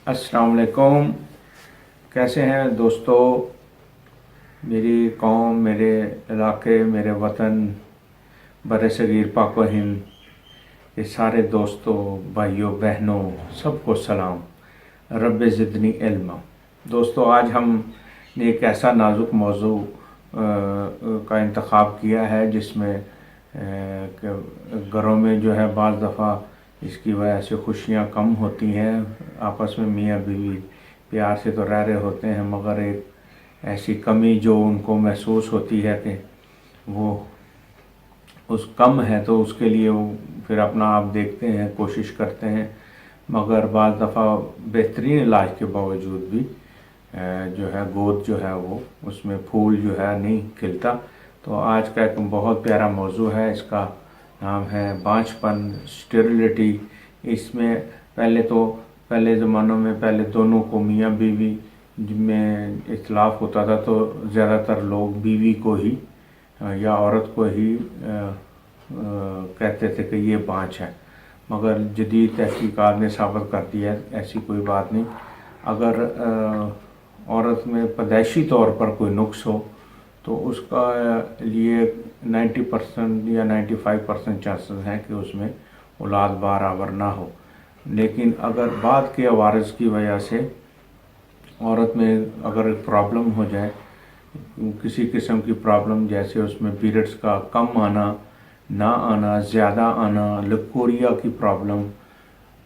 अस्सलाम वालेकुम। कैसे हैं दोस्तों? मेरी कौम, मेरे इलाके, मेरे वतन, बर सगीर पाक व हिंद के सारे दोस्तों, भाइयों, बहनों, सबको सलाम। रब ज़िदनी इल्मा। दोस्तों, आज हमने एक ऐसा नाजुक मौजू का इंतखाब किया है जिसमें घरों में जो है बाज़ दफ़ा इसकी वजह से खुशियाँ कम होती हैं। आपस में मियाँ बीवी प्यार से तो रह रहे होते हैं, मगर एक ऐसी कमी जो उनको महसूस होती है कि वो उस कम है, तो उसके लिए वो फिर अपना आप देखते हैं, कोशिश करते हैं, मगर बाज़ दफ़ा बेहतरीन इलाज के बावजूद भी जो है गोद जो है वो उसमें फूल जो है नहीं खिलता। तो आज का एक बहुत प्यारा मौजू है, इसका नाम है बांझपन, स्टेरिलिटी। इसमें पहले ज़मानों में पहले दोनों को, मियाँ बीवी में इख्तिलाफ होता था तो ज़्यादातर लोग बीवी को ही या औरत को ही कहते थे कि ये बांझ है, मगर जदीद तहकीकात ने साबित कर दिया है ऐसी कोई बात नहीं। अगर औरत में पैदाइशी तौर पर कोई नुक्स हो तो उसका लिए 90% या 95% चांसेस हैं कि उसमें औलाद बराबर ना हो। लेकिन अगर बाद के अवारस की वजह से औरत में अगर प्रॉब्लम हो जाए, किसी किस्म की प्रॉब्लम, जैसे उसमें पीरियड्स का कम आना, ना आना, ज़्यादा आना, लकोरिया की प्रॉब्लम,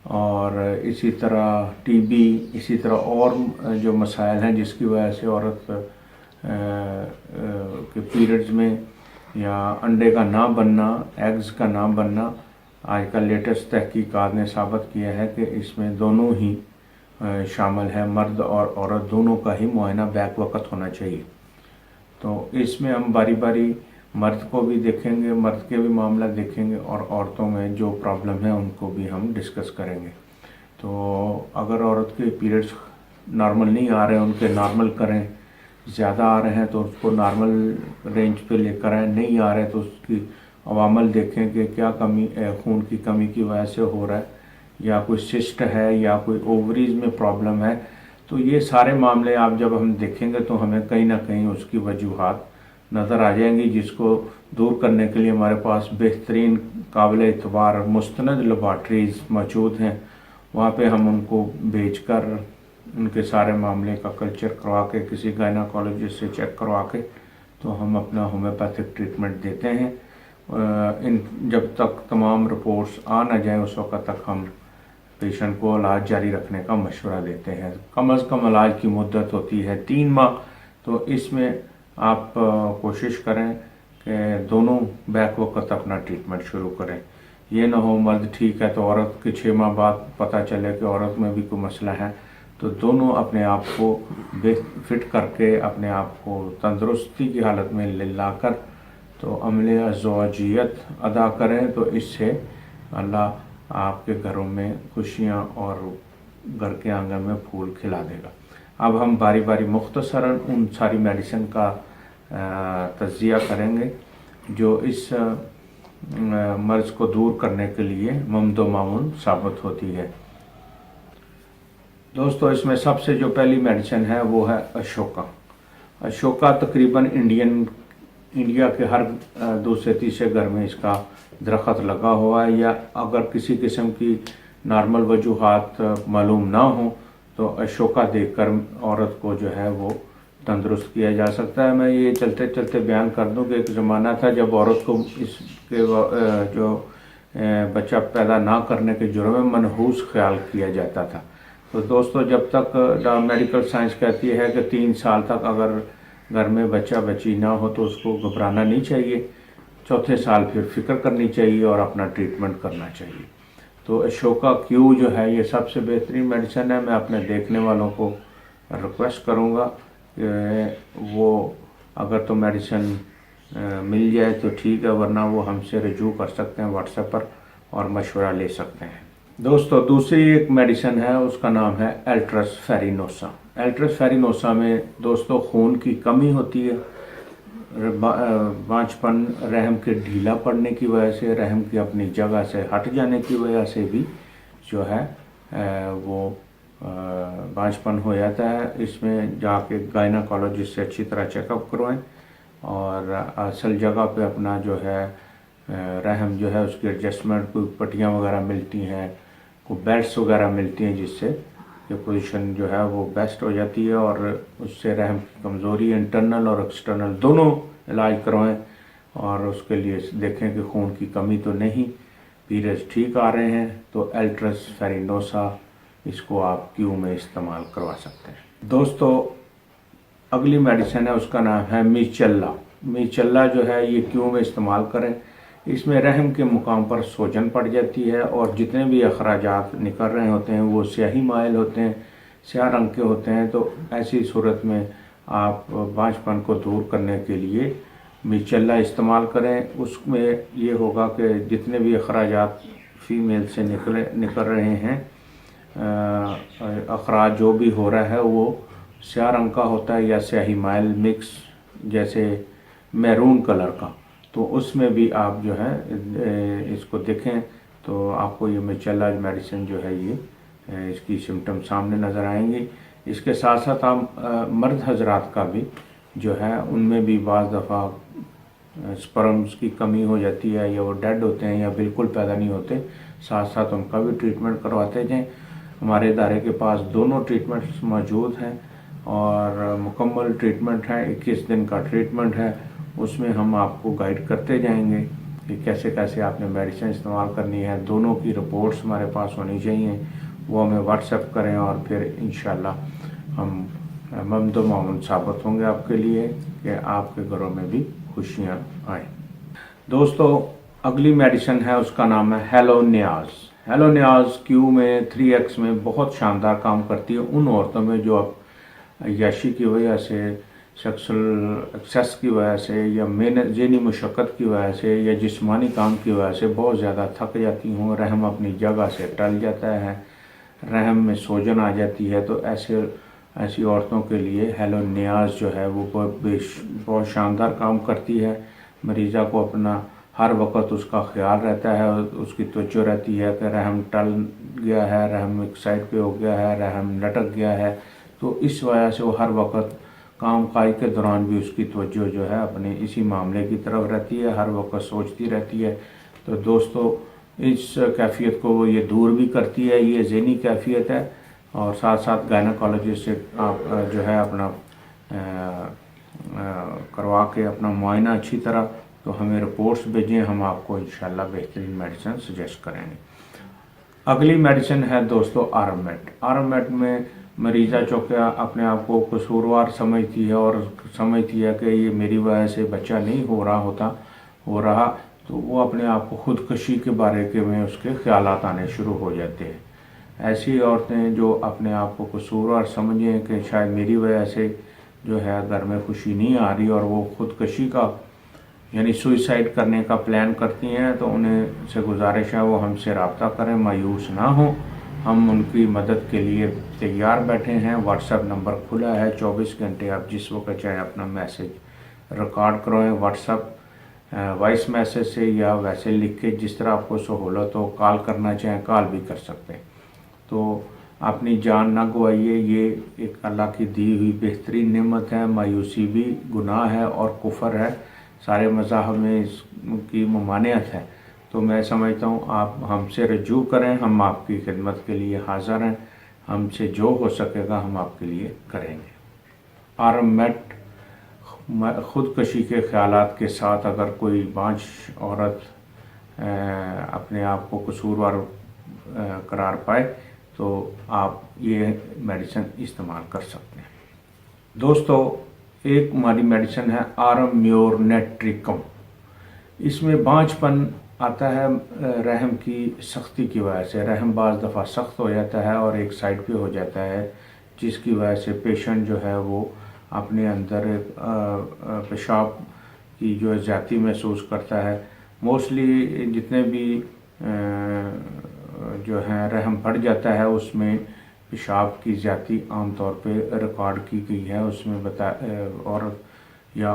और इसी तरह टीबी, इसी तरह और जो मसाइल हैं जिसकी वजह से औरत के पीरियड्स में या अंडे का ना बनना, एग्स का ना बनना, आजकल लेटेस्ट तहकीकात ने साबित किया है कि इसमें दोनों ही शामिल है। मर्द और औरत दोनों का ही मुआयना बैक वक़्त होना चाहिए। तो इसमें हम बारी बारी मर्द को भी देखेंगे, मर्द के भी मामला देखेंगे, और औरतों में जो प्रॉब्लम है उनको भी हम डिस्कस करेंगे। तो अगर औरत के पीरियड्स नॉर्मल नहीं आ रहे हैं, उनके नॉर्मल करें। ज़्यादा आ रहे हैं तो उसको नॉर्मल रेंज पे लेकर आएँ, नहीं आ रहे तो उसकी अवामल देखें कि क्या कमी, खून की कमी की वजह से हो रहा है, या कोई सिस्ट है, या कोई ओवरीज में प्रॉब्लम है। तो ये सारे मामले आप जब हम देखेंगे तो हमें कहीं ना कहीं उसकी वजूहात नज़र आ जाएंगी, जिसको दूर करने के लिए हमारे पास बेहतरीन काबिल एतबार मुस्तनद लेबॉर्ट्रीज़ मौजूद हैं। वहाँ पे हम उनको भेजकर उनके सारे मामले का कल्चर करवा के, किसी गायनाकोलॉजिस्ट से चेक करवा के, तो हम अपना होम्योपैथिक ट्रीटमेंट देते हैं। जब तक तमाम रिपोर्ट्स आ न जाए उस वक्त तक हम पेशेंट को इलाज जारी रखने का मशवरा देते हैं। कम अज़ कम इलाज की मुद्दत होती है 3 माह। तो इसमें आप कोशिश करें कि दोनों बैक वक़्त अपना ट्रीटमेंट शुरू करें। ये ना हो मर्द ठीक है तो औरत के 6 माह बाद पता चले कि औरत में भी कोई मसला है। तो दोनों अपने आप को फिट करके, अपने आप को तंदुरुस्ती की हालत में लाकर तो अमले ज़ौजियत अदा करें। तो इससे अल्लाह आपके घरों में खुशियाँ और घर के आंगन में फूल खिला देगा। अब हम बारी बारी मुख्तसरन उन सारी मेडिसिन का तज्ज़िया करेंगे जो इस मर्ज़ को दूर करने के लिए ममदो मामून साबित होती है। दोस्तों, इसमें सबसे जो पहली मेडिसिन है वो है अशोका। अशोका तकरीबन इंडिया के हर दूसरे तीसरे घर में इसका दरख्त लगा हुआ है, या अगर किसी किस्म की नॉर्मल वजूहात मालूम ना हो तो अशोका देकर औरत को जो है वो तंदुरुस्त किया जा सकता है। मैं ये चलते चलते बयान कर दूं कि एक ज़माना था जब औरत को इसके जो बच्चा पैदा ना करने के जुर्म में मनहूस ख्याल किया जाता था। तो दोस्तों, जब तक मेडिकल साइंस कहती है कि 3 साल तक अगर घर में बच्चा बच्ची ना हो तो उसको घबराना नहीं चाहिए। चौथे साल फिर फिक्र करनी चाहिए और अपना ट्रीटमेंट करना चाहिए। तो अशोका क्यू जो है ये सबसे बेहतरीन मेडिसिन है। मैं अपने देखने वालों को रिक्वेस्ट करूँगा कि वो अगर तो मेडिसिन मिल जाए तो ठीक है, वरना वो हमसे रजू कर सकते हैं व्हाट्सएप पर और मशवरा ले सकते हैं। दोस्तों, दूसरी एक मेडिसिन है, उसका नाम है एल्ट्रस फेरिनोसा। एल्ट्रस फेरिनोसा में दोस्तों खून की कमी होती है, बांझपन, रहम के ढीला पड़ने की वजह से, रहम की अपनी जगह से हट जाने की वजह से भी जो है वो बांझपन हो जाता है, इसमें जाके गायनाकोलॉजिस्ट से अच्छी तरह चेकअप करवाएं और असल जगह पे अपना जो है रहम जो है उसकी एडजस्टमेंट, कोई पट्टियाँ वगैरह मिलती हैं, कोई बेल्ट्स वगैरह मिलती हैं जिससे ये पोजीशन जो है वो बेस्ट हो जाती है और उससे रहम की कमज़ोरी इंटरनल और एक्सटर्नल दोनों इलाज करवाएं और उसके लिए देखें कि खून की कमी तो नहीं, पीरियड्स ठीक आ रहे हैं तो एल्ट्रस फेरिनोसा इसको आप क्यू में इस्तेमाल करवा सकते हैं। दोस्तों अगली मेडिसिन है, उसका नाम है मीचेल्ला। मीचेल्ला जो है ये क्यू में इस्तेमाल करें, इसमें रहम के मुकाम पर सोजन पड़ जाती है और जितने भी अखराजात निकल रहे होते हैं वो स्याही माइल होते हैं, स्याह रंग के होते हैं। तो ऐसी सूरत में आप बांझपन को दूर करने के लिए मीचेल्ला इस्तेमाल करें। उसमें ये होगा कि जितने भी अखराजात फीमेल से निकल रहे हैं, अखराज जो भी हो रहा है वो स्याह रंग का होता है या स्याही माइल मिक्स जैसे मैरून कलर का, तो उसमें भी आप जो है इसको देखें तो आपको ये मीचेल्ला मेडिसिन जो है ये इसकी सिम्टम सामने नज़र आएंगी। इसके साथ साथ आप मर्द हजरात का भी जो है उनमें भी बाज़ दफ़ा स्पर्म्स की कमी हो जाती है या वो डेड होते हैं या बिल्कुल पैदा नहीं होते, साथ साथ उनका भी ट्रीटमेंट करवाते जाएँ। हमारे इदारे के पास दोनों ट्रीटमेंट्स मौजूद हैं और मुकम्मल ट्रीटमेंट है, 21 दिन का ट्रीटमेंट है। उसमें हम आपको गाइड करते जाएंगे कि कैसे कैसे आपने मेडिसिन इस्तेमाल करनी है। दोनों की रिपोर्ट्स हमारे पास होनी चाहिए, वो हमें व्हाट्सएप करें और फिर इंशाल्लाह हम ममदो मामून साबित होंगे आपके लिए कि आपके घरों में भी खुशियाँ आएँ। दोस्तों अगली मेडिसिन है, उसका नाम है हेलोनियाज। हेलोनियाज क्यू में 3x में बहुत शानदार काम करती है उन औरतों में जो अब याशी की वजह से, सेक्सुअल एक्सेस की वजह से या ज़हनी मुशक्क़त की वजह से या जिस्मानी काम की वजह से बहुत ज़्यादा थक जाती हूँ, रहम अपनी जगह से टल जाता है, रहम में सोजन आ जाती है। तो ऐसी औरतों के लिए हेलोनियाज जो है वो बहुत शानदार काम करती है। मरीज़ा को अपना हर वक्त उसका ख्याल रहता है, उसकी तवज्जो रहती है कि रहम टल गया है, रहम एक साइड पे हो गया है, रहम लटक गया है। तो इस वजह से वो हर वक्त काम काज के दौरान भी उसकी तवज्जो जो है अपने इसी मामले की तरफ रहती है, हर वक्त सोचती रहती है। तो दोस्तों इस कैफियत को ये दूर भी करती है, ये ज़हनी कैफियत है। और साथ साथ गायनाकोलॉजिस्ट से आप जो है अपना करवा के अपना मुआयना अच्छी तरह, तो हमें रिपोर्ट्स भेजें, हम आपको इंशाल्लाह बेहतरीन मेडिसिन सजेस्ट करेंगे। अगली मेडिसिन है दोस्तों आर्मेट। आर्मेट में मरीज़ा जो क्या अपने आप को कसूरवार समझती है और समझती है कि ये मेरी वजह से बच्चा नहीं हो रहा, तो वो अपने आप को खुदकशी के बारे में उसके ख्यालात आने शुरू हो जाते हैं। ऐसी औरतें जो अपने आप को कसूरवार समझें कि शायद मेरी वजह से जो है घर में खुशी नहीं आ रही और वो खुदकशी का यानी सुइसाइड करने का प्लान करती हैं, तो उन्हें से गुजारिश है वो हमसे रब्ता करें, मायूस ना हो। हम उनकी मदद के लिए तैयार बैठे हैं। व्हाट्सएप नंबर खुला है 24 घंटे, आप जिस वक्त चाहे अपना मैसेज रिकॉर्ड करवाएं व्हाट्सएप वॉइस मैसेज से या वैसे लिख के, जिस तरह आपको सहूलत हो। कॉल करना चाहें कॉल भी कर सकते हैं। तो अपनी जान ना गवाइए, ये एक अल्लाह की दी हुई बेहतरीन नेमत है। मायूसी भी गुनाह है और कुफर है, सारे मज़ाहब में इसकी ममानियत है। तो मैं समझता हूँ आप हमसे रजू करें, हम आपकी खिदमत के लिए हाज़िर हैं, हमसे जो हो सकेगा हम आपके लिए करेंगे। आर्मेट ख़ुदकशी के ख़यालात के साथ अगर कोई बांझ औरत अपने आप को कसूरवार करार पाए तो आप ये मेडिसिन इस्तेमाल कर सकते हैं। दोस्तों एक हमारी मेडिसिन है आर्म्योनेट्रिकम। इसमें बांझपन आता है रहम की सख्ती की वजह से। रहम बाज़ दफ़ा सख्त हो जाता है और एक साइड पे हो जाता है, जिसकी वजह से पेशेंट जो है वो अपने अंदर पेशाब की जो ज़्यादती महसूस करता है। मोस्टली जितने भी जो है रहम बढ़ जाता है उसमें पेशाब की ज़्यादती आमतौर पे रिकॉर्ड की गई है। उसमें औरत या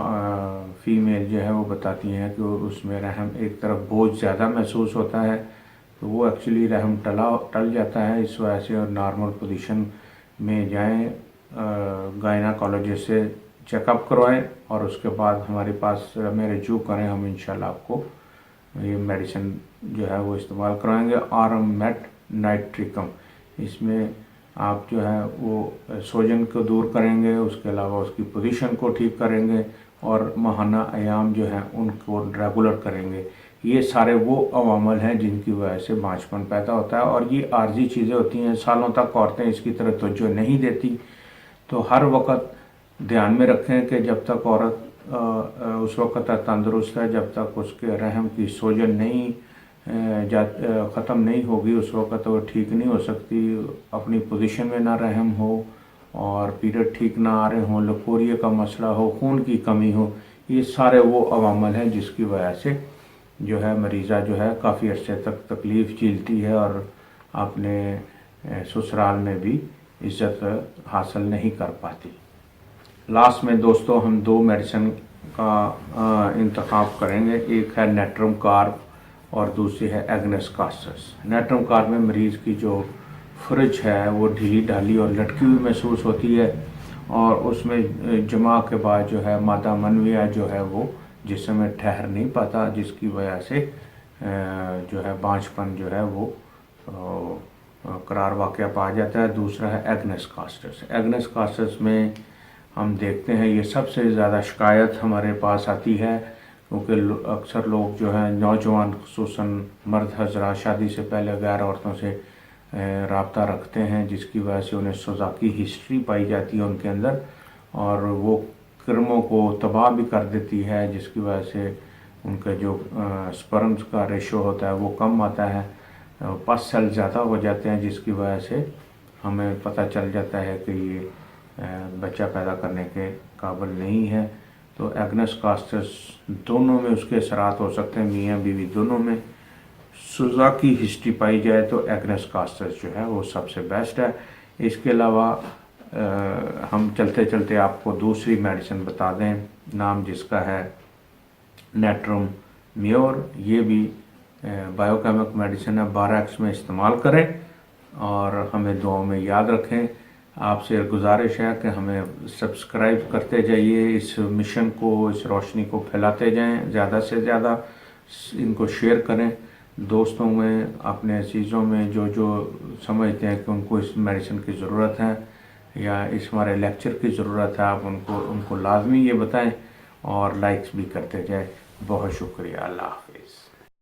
फीमेल जो है वो बताती हैं कि उसमें रहम एक तरफ बोझ ज़्यादा महसूस होता है, तो वो एक्चुअली रहम टल जाता है इस वजह से और नॉर्मल पोजीशन میں جائیں، گائناکالوجسٹ سے چیک اپ کروائیں اور اس کے بعد ہمارے پاس ہمیں رجوع کریں. ہم انشاءاللہ آپ کو یہ میڈیسن جو ہے وہ استعمال کرائیں گے. آرم میٹ نائٹریکم، اس میں آپ جو ہے وہ سوجن کو دور کریں گے، اس کے علاوہ اس کی پوزیشن کو ٹھیک کریں گے اور ماہانہ ایام جو ہیں ان کو ریگولر کریں گے. یہ سارے وہ عوامل ہیں جن کی وجہ سے بانجھپن پیدا ہوتا ہے، اور یہ عارضی چیزیں ہوتی ہیں. سالوں تک عورتیں اس کی طرف توجہ نہیں دیتی. تو ہر وقت دھیان میں رکھیں کہ جب تک عورت اس وقت تک تندرست ہے جب تک اس کے رحم کی سوجن نہیں ختم نہیں ہوگی، اس وقت وہ ٹھیک نہیں ہو سکتی. اپنی پوزیشن میں نہ رحم ہو اور پیریڈ ٹھیک نہ آ رہے ہوں، لکوریا کا مسئلہ ہو، خون کی کمی ہو، یہ سارے وہ عوامل ہیں جس کی وجہ سے جو ہے مریضہ جو ہے کافی عرصے تک تکلیف جھیلتی ہے اور اپنے سسرال میں بھی عزت حاصل نہیں کر پاتی. لاسٹ میں دوستو ہم 2 میڈیسن کا انتخاب کریں گے. ایک ہے نیٹرم کارب اور دوسری ہے ایگنس کاسٹس. نیٹرم کارب میں مریض کی جو فرج ہے وہ ڈھیلی ڈھالی اور لٹکی ہوئی محسوس ہوتی ہے، اور اس میں جمع کے بعد جو ہے مادہ منویہ جو ہے وہ جسم میں ٹھہر نہیں پاتا، جس کی وجہ سے جو ہے بانجھپن جو ہے وہ قرار واقعہ پا جاتا ہے. دوسرا ہے ایگنس کاسٹس. ایگنس کاسٹس میں ہم دیکھتے ہیں یہ سب سے زیادہ شکایت ہمارے پاس آتی ہے، کیونکہ اکثر لوگ جو ہیں نوجوان خصوصاً مرد حضرات شادی سے پہلے غیر عورتوں سے رابطہ رکھتے ہیں، جس کی وجہ سے انہیں سوزا کی ہسٹری پائی جاتی ہے ان کے اندر، اور وہ کرموں کو تباہ بھی کر دیتی ہے، جس کی وجہ سے ان کا جو سپرمز کا ریشو ہوتا ہے وہ کم آتا ہے، پس سیل زیادہ ہو جاتے ہیں، جس کی وجہ سے ہمیں پتہ چل جاتا ہے کہ یہ بچہ پیدا کرنے کے قابل نہیں ہے. تو ایگنس کاسٹس دونوں میں اس کے اثرات ہو سکتے ہیں، میاں بیوی دونوں میں. سوزا کی ہسٹری پائی جائے تو ایگنس کاسٹس جو ہے وہ سب سے بیسٹ ہے. اس کے علاوہ ہم چلتے چلتے آپ کو دوسری میڈیسن بتا دیں، نام جس کا ہے نیٹرم میور. یہ بھی بایو کیمک میڈیسن ہے. 12x میں استعمال کریں اور ہمیں دعاؤں میں یاد رکھیں. آپ سے گزارش ہے کہ ہمیں سبسکرائب کرتے جائیے، اس مشن کو، اس روشنی کو پھیلاتے جائیں، زیادہ سے زیادہ ان کو شیئر کریں دوستوں میں، اپنے عزیزوں میں جو سمجھتے ہیں کہ ان کو اس میڈیسن کی ضرورت ہے یا اس ہمارے لیکچر کی ضرورت ہے. آپ ان کو لازمی یہ بتائیں اور لائکس بھی کرتے جائیں. بہت شکریہ. اللہ حافظ.